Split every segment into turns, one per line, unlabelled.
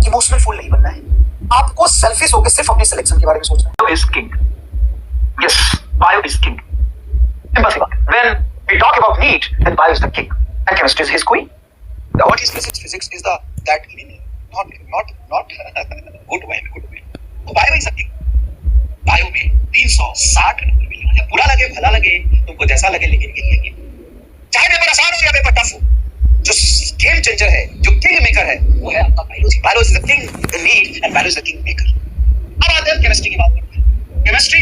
Emotional fool नहीं बनना है, आपको सेल्फिश होकर सिर्फ अपने सिलेक्शन के बारे में सोचना है।
Is king. Yes, bio is king. Simple सी बात। When we talk about NEET, then bio is the king and chemistry is his queen.
What is physics? Physics is that enemy, not good wine. तो bio is the king. bio में 360 number मिलने वाले। बुरा लगे भला लगे तुमको जैसा लगे, लेकिन यही है चाहे पेपर आसान हो या पेपर टफ हो, जो गेम चेंजर है, जो किंग मेकर है, वो है आपका biology. Biology is the king in need and biology is the king maker. अब आते हैं केमिस्ट्री की बात करते हैं। केमिस्ट्री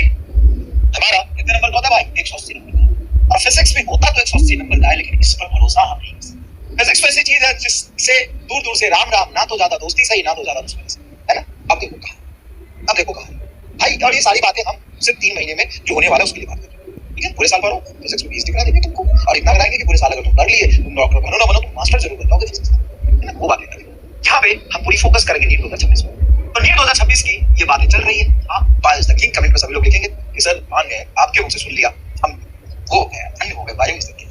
हमारा कितने नंबर का होता है भाई? 180 नंबर का। और फिजिक्स भी होता तो 180 नंबर का है, लेकिन इस पर भरोसा हम नहीं कर सकते। फिजिक्स ऐसी चीज है जिससे दूर दूर से राम राम, ना तो ज्यादा दोस्ती सही, ना तो ज्यादा दुश्मनी सही, है ना? अब देखो कहा भाई, और ये सारी बातें हम सिर्फ 3 महीने में जो होने वाला है उसके लिए बात कर रहे हैं। ठीक है, पूरे साल पढ़ो, फिजिक्स में PhD करा देंगे तुमको, और इतना कराएंगे कि पूरे साल अगर तुम पढ़ लिए, तुम डॉक्टर बनो ना बनो, तुम मास्टर जरूर बन जाओगे फिजिक्स का, है ना? वो बातें करेंगे। यहाँ पे हम पूरी फोकस करेंगे नीट 2026 में। तो नीट 2026 की ये बातें चल रही है। हाँ, bio is the king. Comment में सभी लोग लिखेंगे कि सर मान गए, आपके मुंह से सुन लिया, हम वो हो गए, अन्य हो गए, बायो इज द किंग।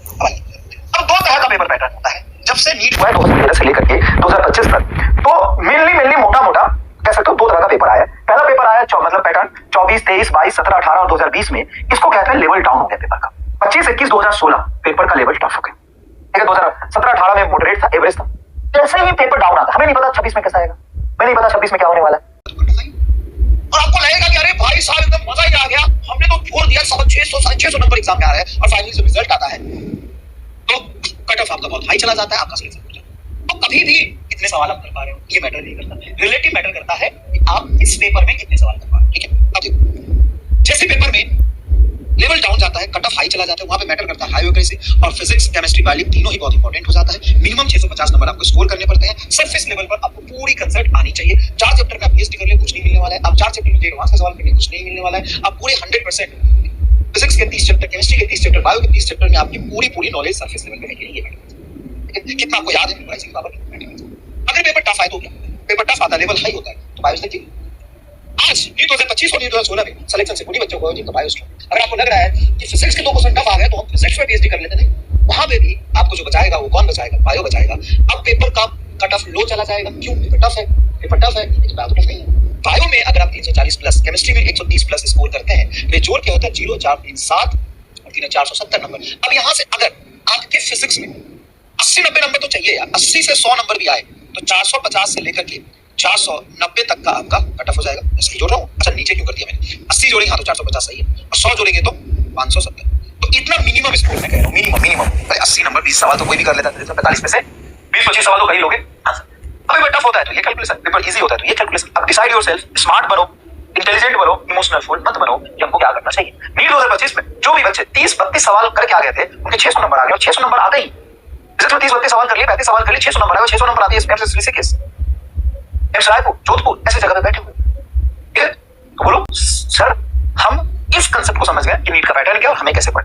अब 2 तरह का पेपर पैटर्न होता है जब से नीट हुआ है 2013 से लेकर के 2025 तक। तो मेनली मोटा कह सकते हो 2 तरह का पेपर आया। पहला पेपर आया मतलब पैटर्न 24, 23, 22, 17, 18 और 2020 में, इसको कहते हैं लेवल डाउन हो गया पेपर का। 25, 21, 2016 पेपर का लेवल टफ हो गया। ठीक है, 2017, 18 में मॉडरेट था, एवरेज था। जैसे ही पेपर डाउन आता, हमें नहीं पता 26 में कैसा आएगा, हमें नहीं पता 26 में क्या होने वाला है। और आपको लगेगा कि अरे भाई साहब एकदम मजा ही आ गया, हमने तो छोड़ दिया, 600 650 नंबर एग्जाम में आ रहा है और फाइनली जब रिजल्ट आता है तो कट ऑफ आपका बहुत हाई चला जाता है, आपका सिलेक्शन हो जाता है। तो कभी भी कितने सवाल आप कर पा रहे हो ये मैटर नहीं करता, रिलेटिव मैटर करता है कि आप इस पेपर में कितने सवाल कर पा रहे हो। ठीक है, अब देखो जैसे पेपर में लेवल डाउन जाता है, कट ऑफ हाई चला जाता है, वहां पे मैटर करता है हाई वैकेंसी, और फिजिक्स, केमिस्ट्री, बायोलॉजी तीनों ही बहुत इंपॉर्टेंट हो जाता है। मिनिमम 650 नंबर आपको स्कोर करने पड़ते हैं। सरफेस लेवल पर आपको पूरी कंसेप्ट आनी चाहिए। 4 चैप्टर में आप PhD कर ले, कुछ नहीं मिलने वाला है। आप 4 चैप्टर में एडवांस का सवाल करने, कुछ नहीं मिलने वाला है। आप पूरे 100% फिजिक्स के 30 चैप्टर, केमिस्ट्री के 30 चैप्टर, बायो के 30 चैप्टर में आपकी पूरी नॉलेज सरफेस लेवल पे है। ये मैटर कितना आपको याद है, मेमोराइज की बात है। अगर पेपर टफ आए तो क्या? पेपर टफ आता है, लेवल हाई होता है, तो बायो की आज नीट 2025 और नीट 2016 में सिलेक्शन से पूरी बच्चों को जिनका बायो स्ट्रॉन्ग। अगर आपको लग रहा है कि फिजिक्स के 2% टफ आ गए तो हम फिजिक्स में PhD कर लेते, नहीं, वहां पे भी आपको जो बचाएगा वो कौन बचाएगा? बायो बचाएगा। अब पेपर का कट ऑफ लो चला जाएगा, क्यों? पेपर टफ है, लेकिन बायो टफ नहीं है। बायो में अगर आप 340 प्लस, केमिस्ट्री में 130 प्लस स्कोर करते हैं, बेजोड़ क्या होता है 0, 4, 3, 7 और 3, 470 नंबर। अब यहाँ से अगर आपके फिजिक्स में 80-90 नंबर तो चाहिए यार, 80 से 100 नंबर भी आए तो 450 से लेकर के 490 तक का आपका कट ऑफ हो जाएगा। इसकी जोड़ रहा हूँ, अच्छा नीचे क्यों कर दिया मैंने? 80 जोड़ेंगे हाँ तो 450 सही है, और 100 जोड़ेंगे तो 570। तो इतना मिनिमम स्कोर मैं कह रहा हूँ, मिनिमम। 80 नंबर 20 सवाल तो कोई भी कर लेता है, 45 में से 20-25 सवाल तो कई लोगे। अब पेपर टफ होता है तो ये कैलकुलेशन, पेपर इजी होता है तो ये कैलकुलेशन। अब डिसाइड योरसेल्फ, स्मार्ट बनो, इंटेलिजेंट बनो, इमोशनल फूल मत बनो कि हमको क्या करना चाहिए। नीट 2025 में जो भी बच्चे 30-32 सवाल करके आ गए थे, उनके 600 नंबर आ गए, और 600 नंबर आते ही फिजिक्स में 30-32 सवाल कर लिए, 35 सवाल कर लिए, 600 नंबर आए, 600 नंबर आते ही ऋषिकेश, रायपुर, जोधपुर ऐसे जगह पे बैठे हुए। ठीक है, तो बोलो सर हम इस कंसेप्ट को समझ गए कि नीट का पैटर्न क्या और हमें कैसे पढ़ना।